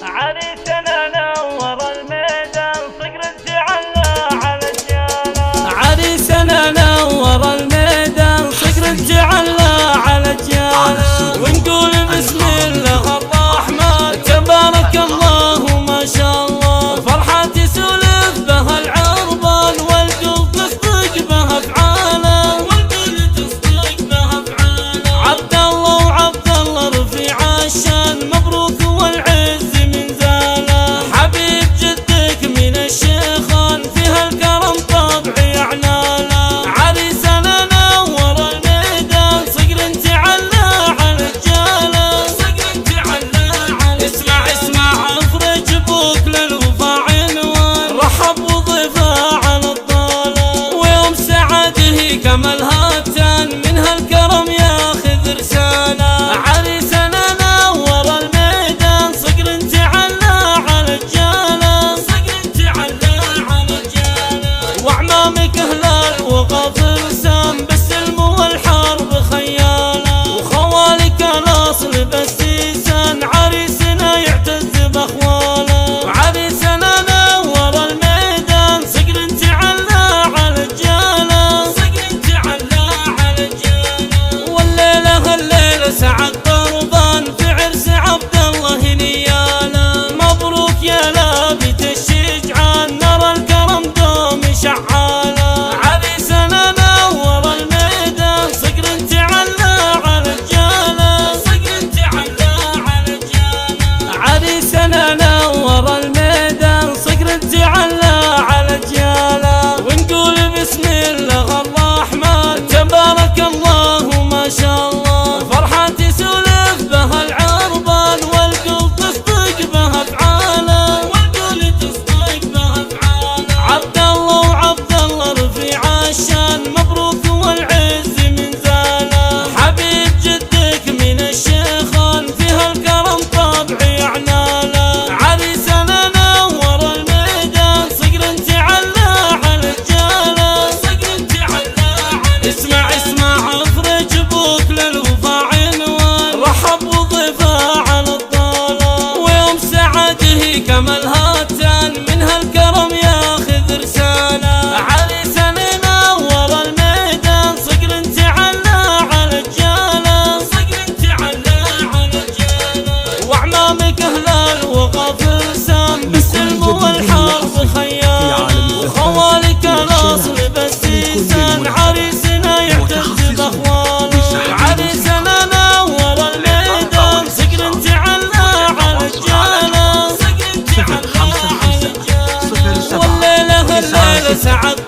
عريسنا نور الميدان صقر الجعلنا على الجيالة. عريسنا نور الميدان صقر الجعلنا على الجيالة. ونقول بسم الله الرحمن تبارك الله ما شاء الله. فرحة تسولف بها العربان والقلب تصدق بها افعاله. والقلب تصدق بها افعاله. عبد الله وعبد الله رفيع الشان مبروك والعز من زاله. حبيب جدك من الشيخان فيها الكرم طبعي اعناله. عريسنا نور الميدان صقر تعلى على الجاله. صقر تعلى على اسمع افرج ابوك للوفا عنوان. رحب وضيفه على الضاله. ويوم سعاده كمل هاتان من هالكرم ياخذ رساله. عريسنا نور الميدان صقر تعلى على الجاله. صقر تعلى على الجاله. واعمامك هلال وغافر سام بالسلم والحرب خياله. وخوالك الاصل بالسيسان عريسنا يعتز باخواله. عريسنا نور الميدان صقر تعلى على الجاله. صقر تعلى على الجاله. والليله الليله سعد ضربان في عرس عبد الله نياله. مبروك يا لابت الشجعان نرى الكرم دوم شعاله. عريسنا نور الميدان صقر تعلى على الجاله. صقر تعلى على الجاله. عريسنا نور الميدان صقر تعلى على الجاله. ونقول بسم الله الرحمن تبارك الله ما شاء الله. فرحة تسولف بها العربان والقلب تصدق بها افعاله. والقلب تصدق بها افعاله. عبد الله وعبد الله رفيع الشان مبروك والعز من زاله. حبيب جدك من الشيخان فيها الكرم طبعي اعناله. عريسنا نور الميدان صقر تعلى على الجاله. صقر تعلى على اسمع افرج ابوك للوفا عنوان. رحب وضيفه على الضاله. ويوم سعاده كمل هاتان من هالكرم ياخذ رساله. عريسنا نور الميدان صقر تعلى على الجاله. صقر تعلى على الجاله. واعمامك هلال وغافر سام بالسلم والحرب خياله. وخوالك الاصل بالسيسان عريسنا يعتز باخواله. عريسنا نور الميدان صقر تعلى على الجاله. صقر تعلى على الجاله. والليله الليله سعد